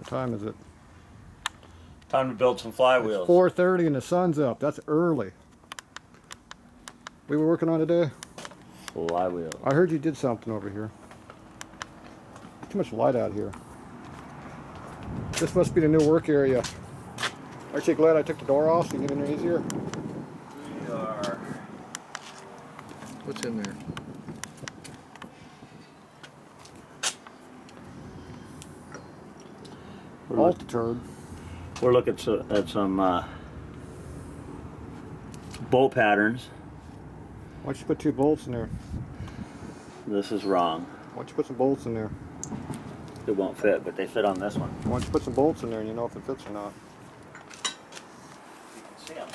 What time is it? Time to build some flywheels. It's 4:30 and the sun's up. That's early. We were working on today? Flywheels. I heard you did something over here. Too much light out here. This must be the new work area. Aren't you glad I took the door off so you can get in there easier? We are. What's in there? Turd. We're looking at some bolt patterns. Why don't you put 2 bolts in there? This is wrong. Why don't you put some bolts in there? It won't fit, but they fit on this one. Why don't you put some bolts in there and you know if it fits or not? You can see them.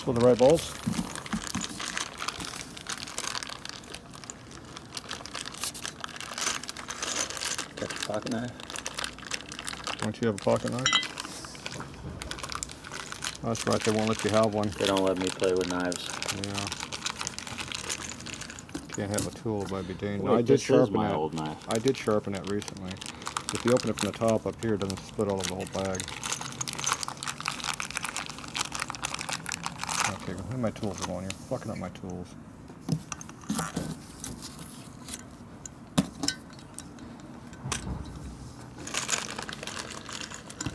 So the right bolts? Got your pocket knife? Don't you have a pocket knife? That's right, they won't let you have one. They don't let me play with knives. Yeah. Can't have a tool, but I'd be dangerous. Wait, No, I did sharpen my that. old knife. I did sharpen it recently. If you open it from the top up here, it doesn't split all over the whole bag. Okay, where my tools are going? You're fucking up my tools.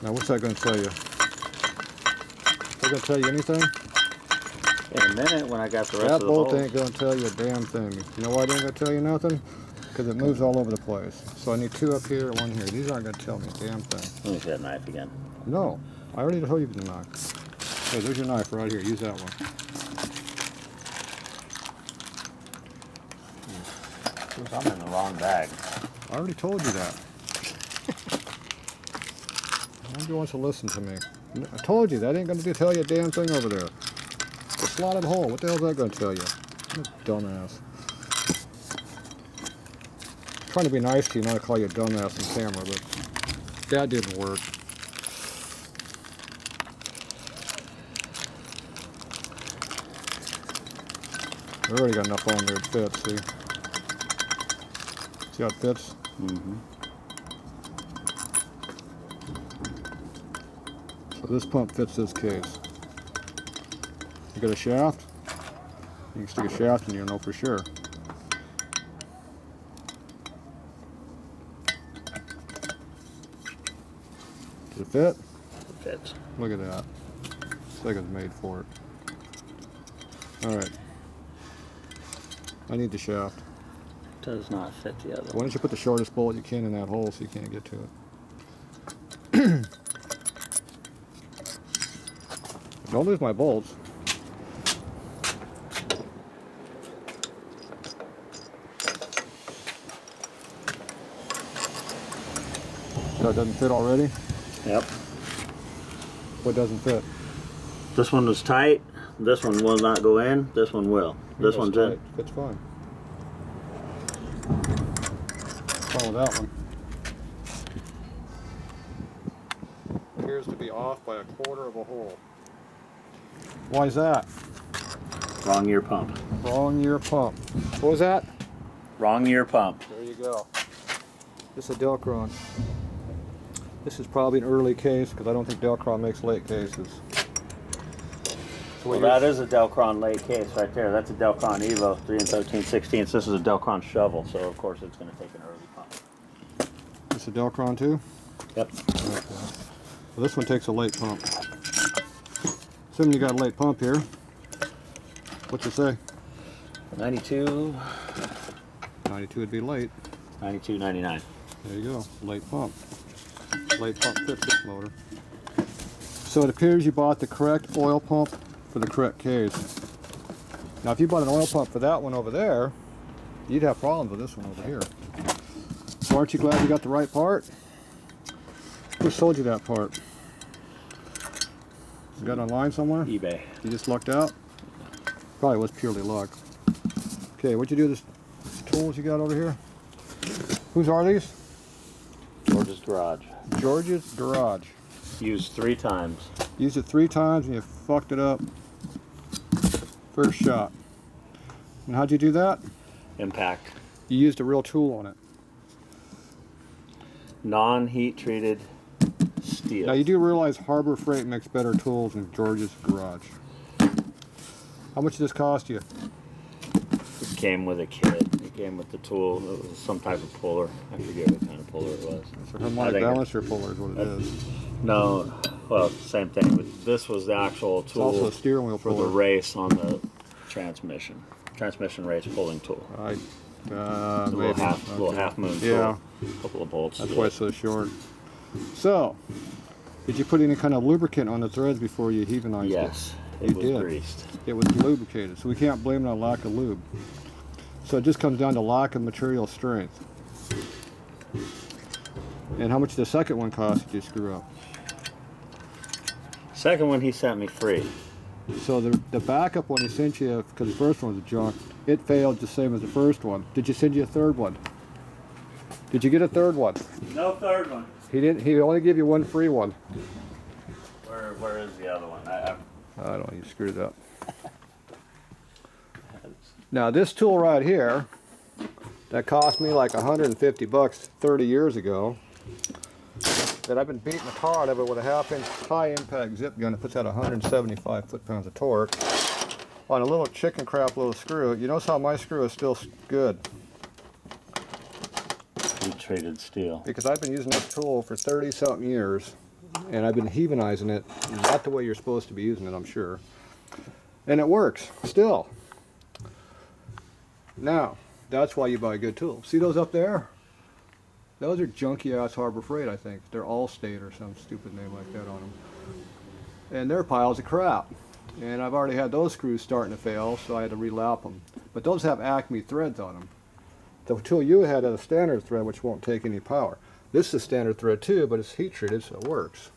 Now, what's that going to tell you? Is that going to tell you anything? In a minute, when I got the rest That of the bolt bolts. ain't going to tell you a damn thing. You know why it ain't going to tell you nothing? Because it moves all over the place. So I need 2 up here, 1 here. These aren't going to tell me a damn thing. Let me see that knife again. No, I already told you the knife. Hey, there's your knife right here. Use that one. I'm in the wrong bag. I already told you that. Nobody wants to listen to me. I told you that ain't going to tell you a damn thing over there. The slotted hole. What the hell's that going to tell you? You dumbass. I'm trying to be nice to you, not to call you a dumbass on camera, but that didn't work. I already got enough on there to fit, see? See how it fits? Mm-hmm. So this pump fits this case. You got a shaft? You can stick a shaft in, you'll know for sure. Does it fit? It fits. Look at that. This thing is made for it. Alright. I need the shaft. Does not fit the other Why one. don't you put the shortest bolt you can in that hole so you can't get to it? Don't lose my bolts. So it doesn't fit already? Yep. What doesn't fit? This one was tight. This one will not go in. This one will. This one's in. Fits fine. What's wrong with that one? Appears to be off by 1/4 of a hole. Why is that? Wrong year pump. Wrong year pump. What was that? Wrong year pump. There you go. This is a Delcron. This is probably an early case because I don't think Delcron makes late cases. So Well, that is a Delcron late case right there. That's a Delcron Evo 3 and 13/16. This is a Delcron shovel, so of course it's going to take an early pump. This is a Delcron too? Yep. Okay. Well, this one takes a late pump. Assuming you got a late pump here. What's it say? 92, 92 would be late. 92, 99. There you go. Late pump. Late pump fits this motor. So it appears you bought the correct oil pump for the correct case. Now if you bought an oil pump for that one over there, you'd have problems with this one over here. So aren't you glad you got the right part? Who sold you that part? You got it online somewhere? eBay. You just lucked out? Probably was purely luck. Okay, what'd you do with this tools you got over here? Whose are these? George's Garage. George's Garage. Used 3 times. Used it 3 times and you fucked it up first shot. And how'd you do that? impact. You used a real tool on it. Non-heat treated steel. Now you do realize Harbor Freight makes better tools than George's Garage. How much did this cost you? It came with a kit. It came with the tool. It was some type of puller. I forget what kind of puller it was. It's a harmonic balancer puller is what it is. No, well, same thing. But this was the actual tool. It's also a steering wheel for puller. the race on the transmission. Transmission race pulling tool. Right. It's a little half moon tool. Yeah. A couple of bolts. That's why it's so short. So, did you put any kind of lubricant on the threads before you heavenized it? Yes, it was greased. It was lubricated, so we can't blame it on lack of lube. So it just comes down to lack of material strength. And how much did the second one cost did you screw up? Second one he sent me free. So the backup one he sent you, because the first one was junk, it failed the same as the first one. Did you send you a third one? Did you get a third one? No third one. He didn't. He only gave you one free one. Where is the other one? I don't know. You screwed it up. Now this tool right here, that cost me like 150 bucks 30 years ago. That I've been beating the tar out of it with a 1/2-inch high impact zip gun that puts out 175 foot-pounds of torque on a little chicken crap little screw. You notice how my screw is still good? Heat treated steel. Because I've been using this tool for 30-something years, and I've been heavenizing it, not the way you're supposed to be using it, I'm sure. And it works, still. Now, that's why you buy a good tool. See those up there? Those are junky-ass Harbor Freight, I think. They're Allstate or some stupid name like that on them. And they're piles of crap. And I've already had those screws starting to fail, so I had to relap them. But those have Acme threads on them. The tool you had a standard thread, which won't take any power. This is a standard thread too, but it's heat treated, so it works.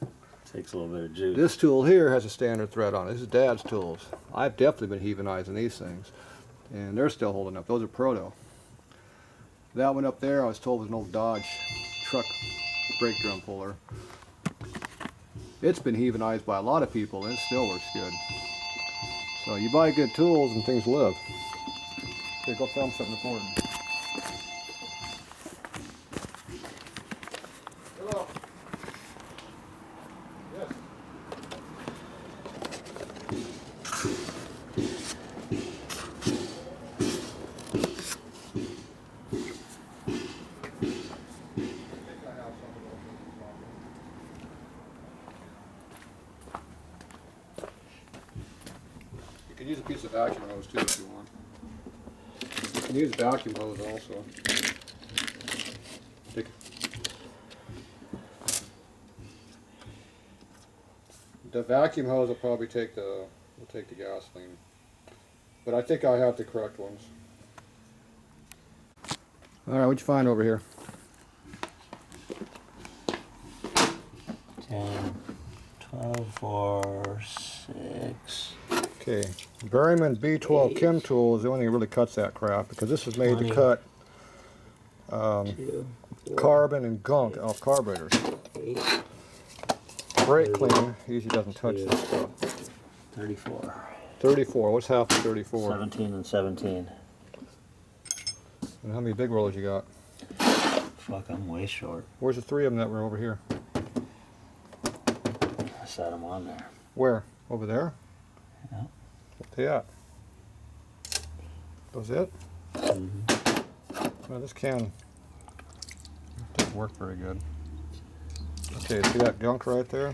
Takes a little bit of juice. This tool here has a standard thread on it. This is Dad's tools. I've definitely been heavenizing these things, and they're still holding up. Those are Proto. That one up there, I was told was an old Dodge truck brake drum puller. It's been heavenized by a lot of people, and it still works good. So you buy good tools and things live. Here, go film something important. Hello. Yes. You can use a piece of vacuum hose too if you want. You can use vacuum hose also. The vacuum hose will probably take the gasoline, but I think I have the correct ones. All right, what'd you find over here? 10, 12, 4, 6. Okay, Berryman B12 Chem Tool is the only thing that really cuts that crap, because this is made to cut carbon and gunk off carburetors. 8. Brake clean usually doesn't touch this stuff. 34. 34, what's half of 34? 17 and 17. And how many big rollers you got? Fuck, I'm way short. Where's the 3 of them that were over here? I set them on there. Where? Over there? Yeah. What they at? Was it? Mm-hmm. Well, this can doesn't work very good. Okay, see that gunk right there?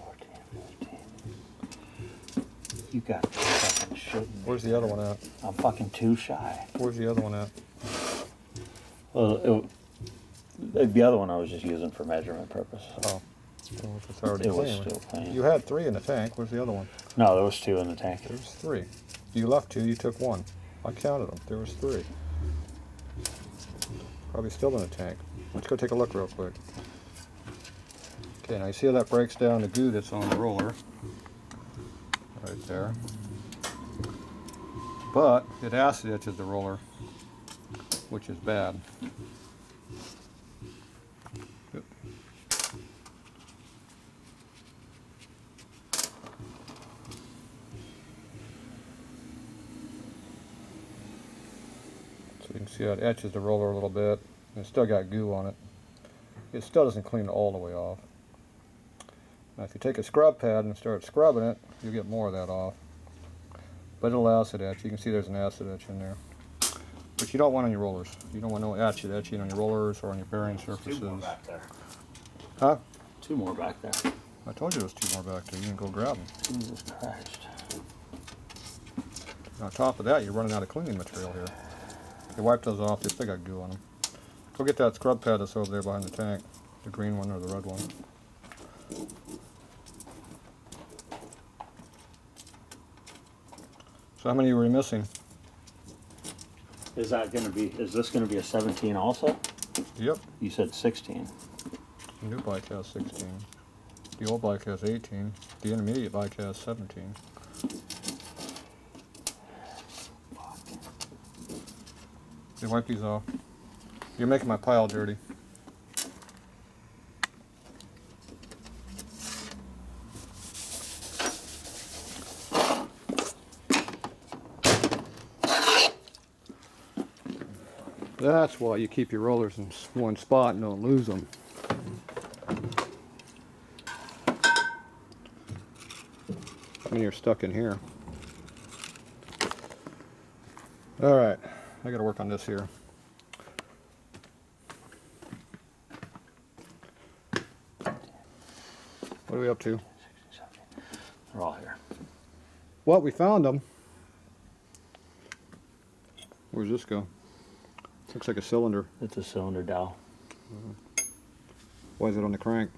14, 15. You got fucking shit. Where's the other one at? I'm fucking too shy. Where's the other one at? Well, the other one I was just using for measurement purposes. Oh, well, it's already It was clean. still clean. You had 3 in the tank. Where's the other one? No, there was 2 in the tank. There's 3. You left 2, you took 1. I counted them. There was 3. Probably still in the tank. Let's go take a look real quick. Okay, now you see how that breaks down the goo that's on the roller. Right there. But it acid etches the roller, which is bad. Yep. You can see how it etches the roller a little bit. And it's still got goo on it. It still doesn't clean it all the way off. Now if you take a scrub pad and start scrubbing it, you'll get more of that off. But it'll acid etch. You can see there's an acid etch in there. But you don't want on your rollers. You don't want no acid etching on your rollers or on your bearing surfaces. 2 more back there. Huh? 2 more back there. I told you there was 2 more back there. You can go grab them. Jesus Christ. On top of that, you're running out of cleaning material here. You wipe those off, they still got goo on them. Go get that scrub pad that's over there behind the tank. The green one or the red one. So how many were you missing? Is this gonna be a 17 also? Yep. You said 16. The new bike has 16. The old bike has 18. The intermediate bike has 17. They wipe these off. You're making my pile dirty. That's why you keep your rollers in one spot and don't lose them. When you're stuck in here. All right, I got to work on this here. What are we up to? They're all here. Well, we found them. Where's this go? Looks like a cylinder. It's a cylinder dowel. Why is it on the crank?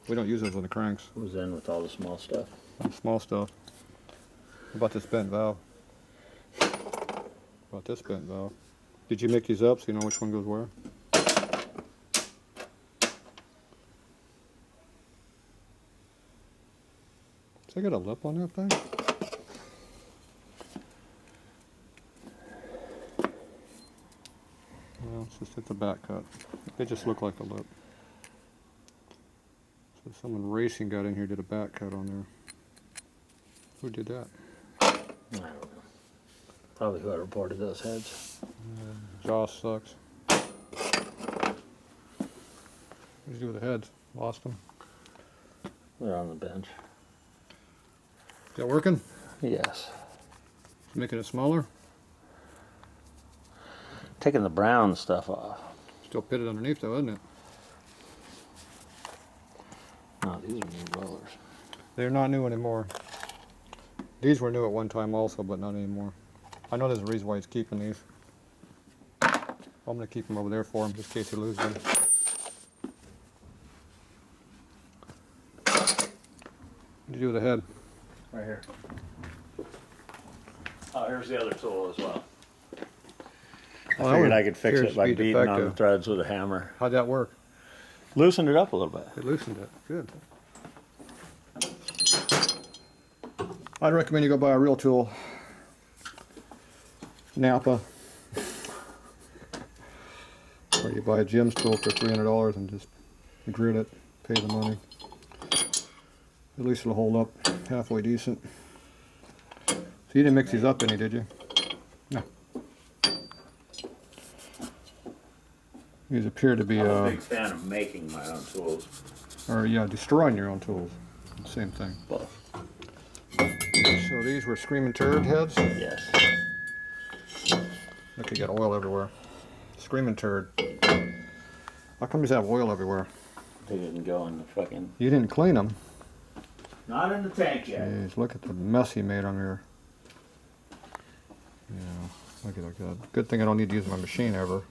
We don't use those on the cranks. It was in with all the small stuff. Small stuff. What about this bent valve? What about this bent valve? Did you make these up so you know which one goes where? Does that got a lip on that thing? Well, it's just at the back cut. They just look like a lip. So someone racing got in here, did a back cut on there. Who did that? I don't know. Probably whoever boarded those heads. Josh sucks. What did you do with the heads? Lost them? They're on the bench. Is that working? Yes. Making it smaller? Taking the brown stuff off. Still pitted underneath though, isn't it? No, these are new rollers. They're not new anymore. These were new at one time also, but not anymore. I know there's a reason why he's keeping these. I'm going to keep them over there for him, just in case he loses them. What did you do with the head? Right here. Oh, here's the other tool as well. I figured I could fix it by beating on the threads with a hammer. How'd that work? Loosened it up a little bit. It loosened it. Good. I'd recommend you go buy a real tool. Napa. Or you buy a Jim's tool for $300 and just grit it, pay the money. At least it'll hold up halfway decent. So you didn't mix these up any, did you? No. These appear to be I'm a big fan of making my own tools. or yeah, destroying your own tools. Same thing. Both. So these were screaming turd heads? Yes. Look, you got oil everywhere. Screaming turd. How come these have oil everywhere? They didn't go in the fucking... You didn't clean them. Not in the tank yet. Jeez, look at the mess he made on here. Yeah, look at that. Good thing I don't need to use my machine ever.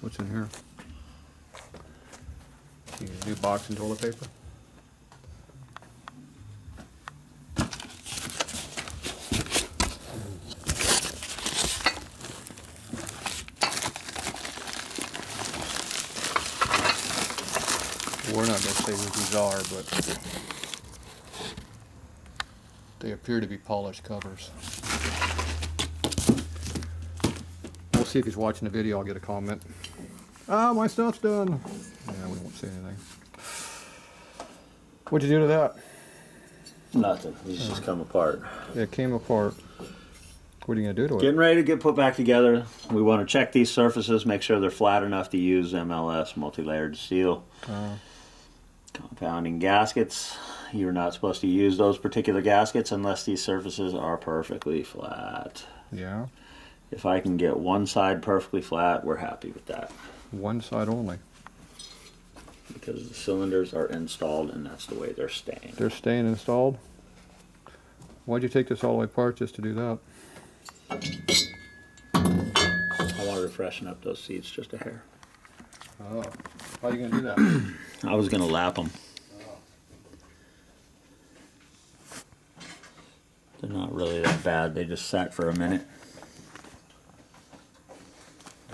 What's in here? New box and toilet paper. We're not going to say who these are, but they appear to be polished covers. We'll see if he's watching the video. I'll get a comment. Ah, my stuff's done. Yeah, we won't say anything. What'd you do to that? Nothing. These just come apart. It came apart. What are you gonna do to it? Getting ready to get put back together. We want to check these surfaces, make sure they're flat enough to use MLS, multi-layered steel. Compounding gaskets. You're not supposed to use those particular gaskets unless these surfaces are perfectly flat. Yeah. If I can get one side perfectly flat, we're happy with that. One side only. Because the cylinders are installed and that's the way they're staying. They're staying installed? Why'd you take this all the way apart just to do that? I wanted to freshen up those seats just a hair. Oh. How are you gonna do that? I was gonna lap them. They're not really that bad. They just sat for a minute.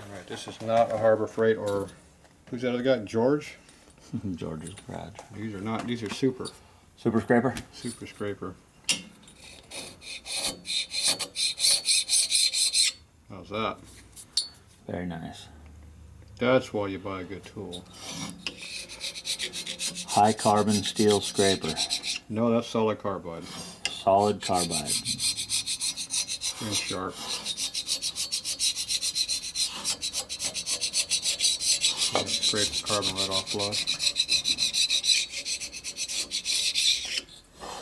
Alright, this is not a Harbor Freight or... Who's that other guy? George? George's garage. These are not, these are super. Super scraper? Super scraper. How's that? Very nice. That's why you buy a good tool. High carbon steel scraper. No, that's solid carbide. Solid carbide. And sharp. Yeah, scrape the carbon right off flush.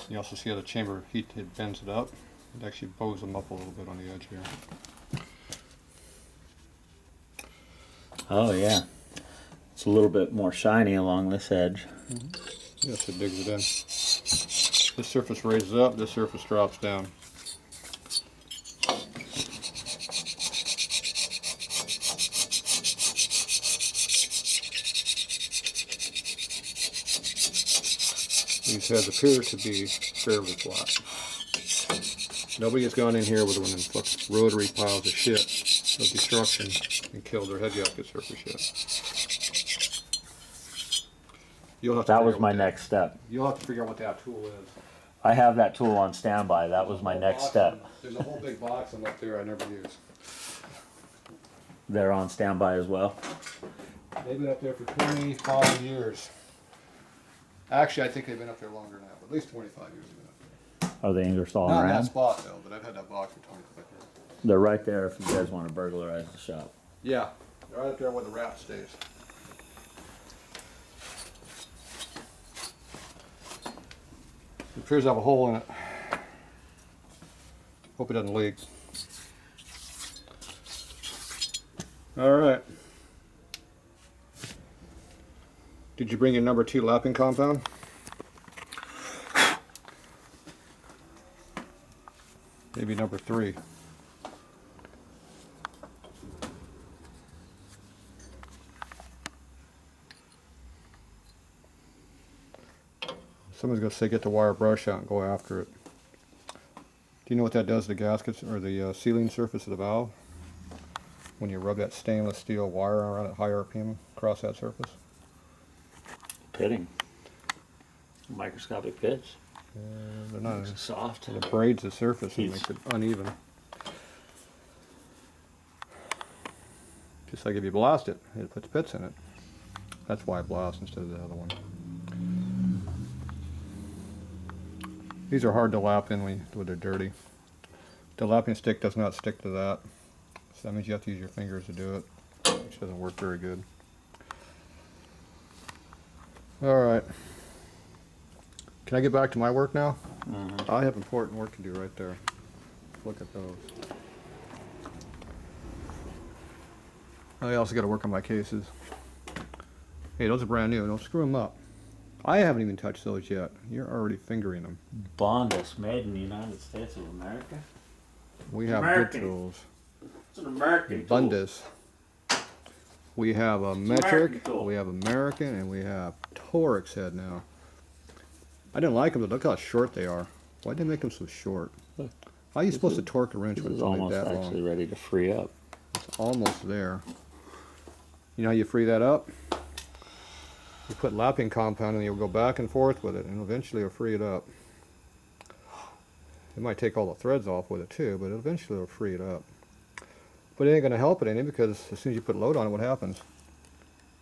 You also see how the chamber heat it bends it up. It actually bows them up a little bit on the edge here. Oh yeah. It's a little bit more shiny along this edge. Yes, it digs it in. This surface raises up, this surface drops down. These heads appear to be fairly flat. Nobody has gone in here with one of them fucking rotary piles of shit of destruction and killed their head gasket surface yet. You'll have to That figure was out my what next step. You'll have to figure out what that tool is. I have that tool on standby. That was my next step. There's a whole big box of them up there I never use. They're on standby as well. They've been up there for 25 years. Actually, I think they've been up there longer than that, but at least 25 years they've been up there. Are they Ingersoll Not in that around? spot though, but I've had that box for 25 years. They're right there if you guys want to burglarize the shop. Yeah, they're right up there where the rat stays. It appears to have a hole in it. Hope it doesn't leak. All right. Did you bring your number 2 lapping compound? Maybe number 3. Someone's going to say get the wire brush out and go after it. Do you know what that does to the gaskets or the sealing surface of the valve? When you rub that stainless steel wire around at high RPM across that surface? Pitting. Microscopic pits. They're not. It's soft. It abrades the surface and He's- makes it uneven. Just like if you blast it, it puts pits in it. That's why I blast instead of the other one. These are hard to lap in when they're dirty. The lapping stick does not stick to that. So that means you have to use your fingers to do it, which doesn't work very good. Alright. Can I get back to my work now? I have important work to do right there. Look at those. I also got to work on my cases. Hey, those are brand new. Don't screw them up. I haven't even touched those yet. You're already fingering them. Bondus, made in the United States of America. We have American. good tools. It's an American tool. Bundus. We have a American metric, tool. we have American, and we have Torx head now. I didn't like them, but look how short they are. Why did they make them so short? Look. How are you supposed to torque a wrench This when is it's only almost that actually long? ready to free up. It's almost there. You know how you free that up? You put lapping compound and you'll go back and forth with it, and eventually it'll free it up. It might take all the threads off with it too, but eventually it'll free it up. But it ain't going to help it any, because as soon as you put load on it, what happens?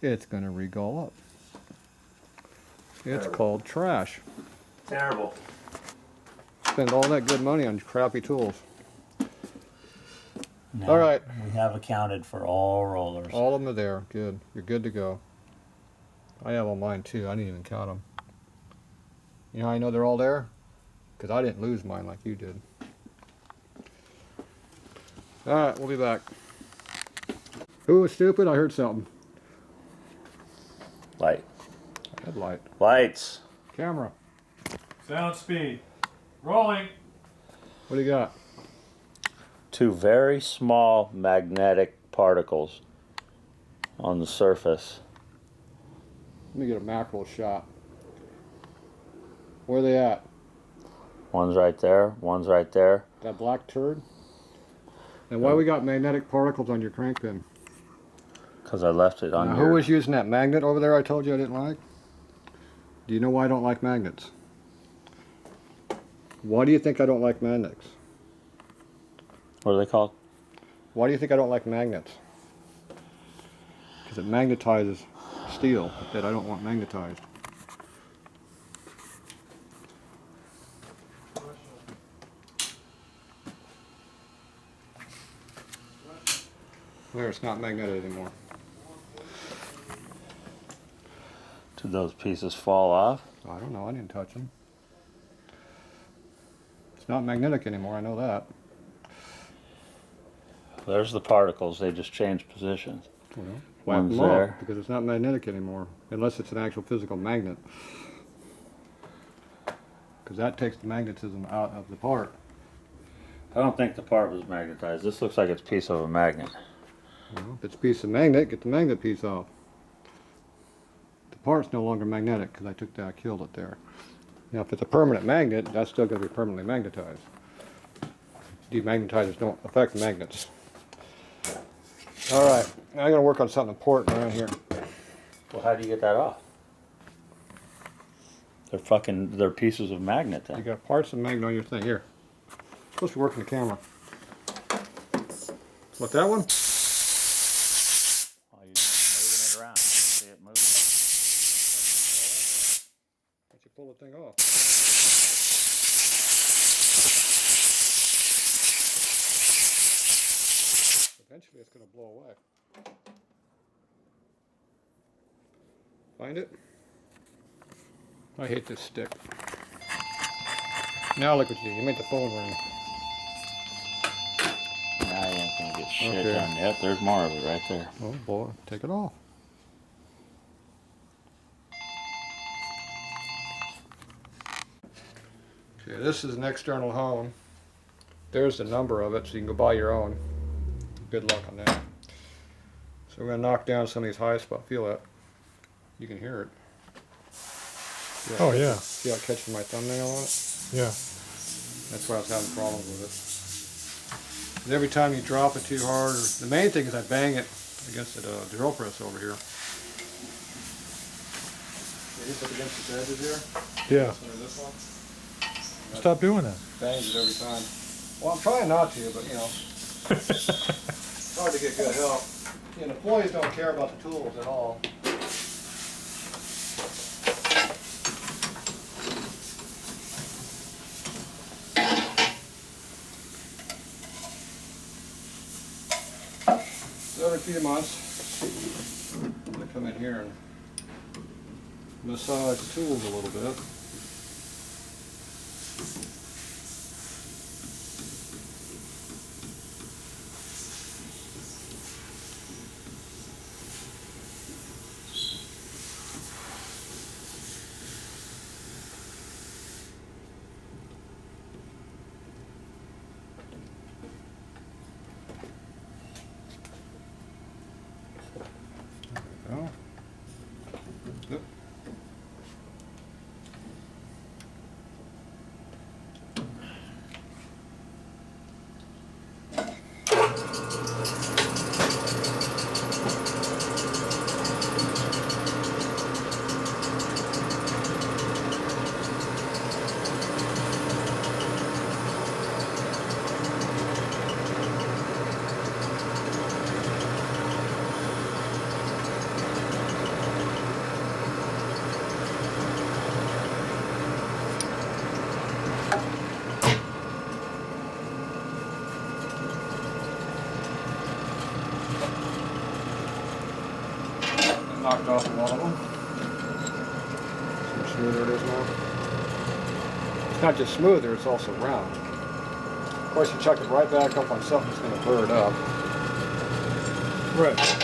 It's going to re-gull up. It's Terrible. called trash. Terrible. spend all that good money on crappy tools. Now, All right. We have accounted for all rollers. All of them are there. Good. You're good to go. I have all mine too. I didn't even count them. You know how I know they're all there? Because I didn't lose mine like you did. All right, we'll be back. Who was stupid? I heard something. Light. Headlight. Lights. Camera. Sound speed. Rolling. What do you got? Two very small magnetic particles on the surface. Let me get a macro shot. Where are they at? One's right there, one's right there. That black turd? And why we got magnetic particles on your crank pin? Because I left it on Now, your... who was using that magnet over there I told you I didn't like? Do you know why I don't like magnets? Why do you think I don't like magnets? What are they called? Why do you think I don't like magnets? Because it magnetizes steel that I don't want magnetized. There, it's not magnetic anymore. Did those pieces fall off? I don't know, I didn't touch them. It's not magnetic anymore, I know that. There's the particles, they just changed positions. Well, wipe One's them off, there. because it's not magnetic anymore, unless it's an actual physical magnet. Because that takes the magnetism out of the part. I don't think the part was magnetized. This looks like it's a piece of a magnet. Well, if it's a piece of magnet, get the magnet piece off. The part's no longer magnetic because I took that, I killed it there. Now, if it's a permanent magnet, that's still going to be permanently magnetized. Demagnetizers don't affect magnets. All right, now I'm going to work on something important around here. Well, how do you get that off? They're pieces of magnet You then. got parts of magnet on your thing here. Supposed to be working the camera. What, that one? Oh, you're moving it around. You can see it moving. Why don't you pull the thing off? Eventually it's going to blow away. Find it? I hate this stick. Now look what you did. You made the phone ring. Now you ain't gonna get shit Okay. done. Yep, there's more of it right there. Oh boy, take it off. Okay, this is an external hone. There's the number of it, so you can go buy your own. Good luck on that. So we're going to knock down some of these high spots. Feel that? You can hear it. Oh, yeah. See how it catches my thumbnail on it? Yeah. That's why I was having problems with it. 'Cause every time you drop it too hard, the main thing is I bang it against the drill press over here. You hit it against the edges here. Yeah. This one. Stop doing that. Bangs it every time. Well, I'm trying not to, but you know, it's hard to get good help. And employees don't care about the tools at all. So every few months, I'm going to come in here and massage the tools a little bit. Oh. Yep. knocked off a lot of them. See how smoother it is now? It's not just smoother, it's also round. Of course, you chuck it right back up on something that's going to burr it up. Right.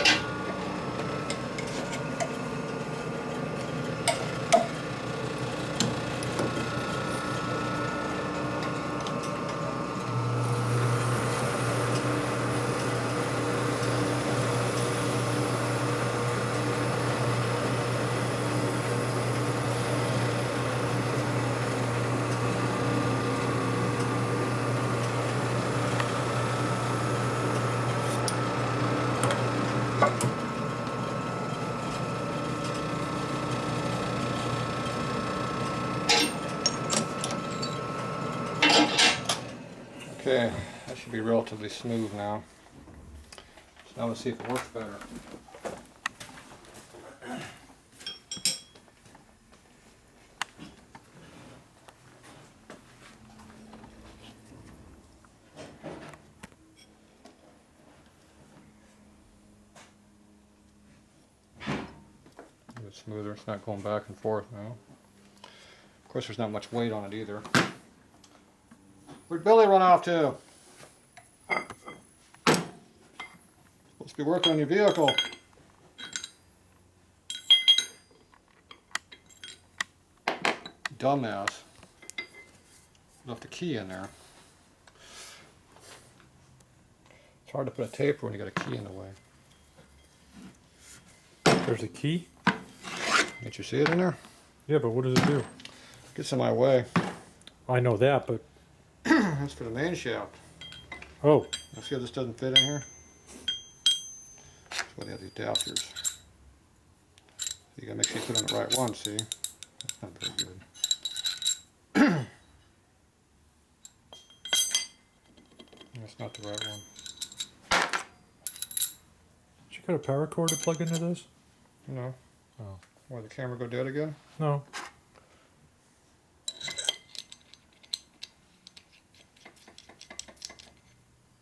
Okay, that should be relatively smooth now. So now let's see if it works better. A bit smoother, it's not going back and forth now. Of course, there's not much weight on it either. Where'd Billy run off to? Supposed to be working on your vehicle. Dumbass. Left a key in there. It's hard to put a taper when you got a key in the way. There's a key? Did you see it in there? Yeah, but what does it do? Gets in my way. I know that, but... That's for the main shaft. Oh. Now see how this doesn't fit in here? That's why they have these adapters. So you gotta make sure you put on the right one, see? That's not very good. That's not the right one. Did you got a power cord to plug into this? No. Oh. Why, the camera go dead again? No.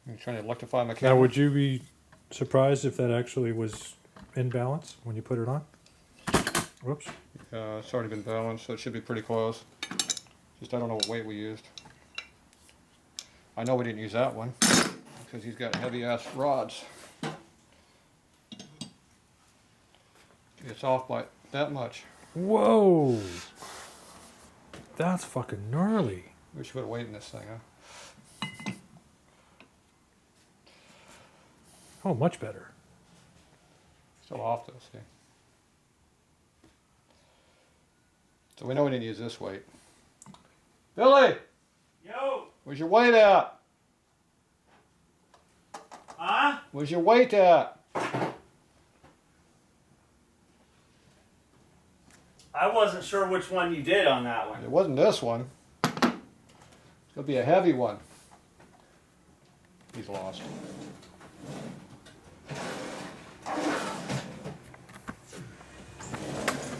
I'm trying to electrify my camera. Now, would you be surprised if that actually was in balance when you put it on? Whoops. It's already been balanced, so it should be pretty close. Just I don't know what weight we used. I know we didn't use that one because he's got heavy ass rods. It's off by that much. Whoa! That's fucking gnarly. We should put a weight in this thing, huh? Oh, much better. Still off though, see. So we know we didn't use this weight. Billy! Yo! Where's your weight at? Huh? Where's your weight at? I wasn't sure which one you did on that one. It wasn't this one. It's gonna be a heavy one. He's lost.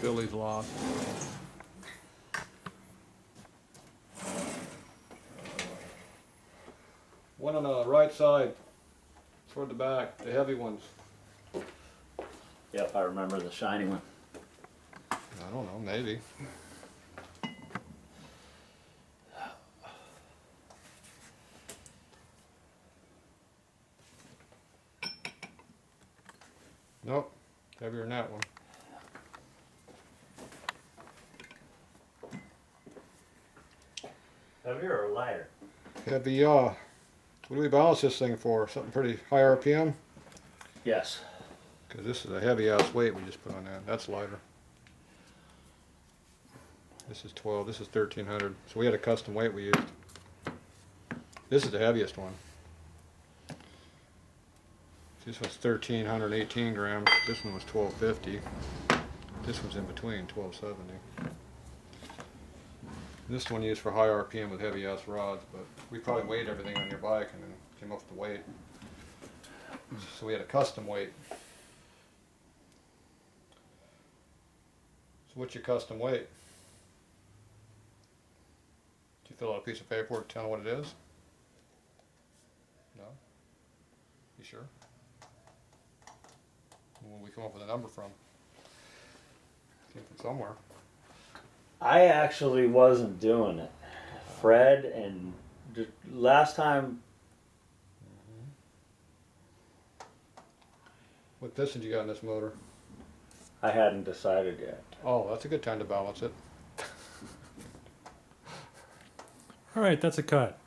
Billy's lost. One on the right side, toward the back, the heavy ones. Yep, I remember the shiny one. I don't know, maybe. Nope, heavier than that one. Heavier or lighter? Heavy, what do we balance this thing for? Something pretty high RPM? Yes. Because this is a heavy ass weight we just put on that. That's lighter. This is 12, this is 1300. So we had a custom weight we used. This is the heaviest one. This was 1318 grams. This one was 1250. This one's in between, 1270. This one used for high RPM with heavy ass rods, but we probably weighed everything on your bike and then came up with the weight. So we had a custom weight. So what's your custom weight? Did you fill out a piece of paperwork telling what it is? No? You sure? Where we come up with a number from? Came from somewhere. I actually wasn't doing it. Fred and last time. What pistons you got in this motor? I hadn't decided yet. Oh, that's a good time to balance it. All right, that's a cut.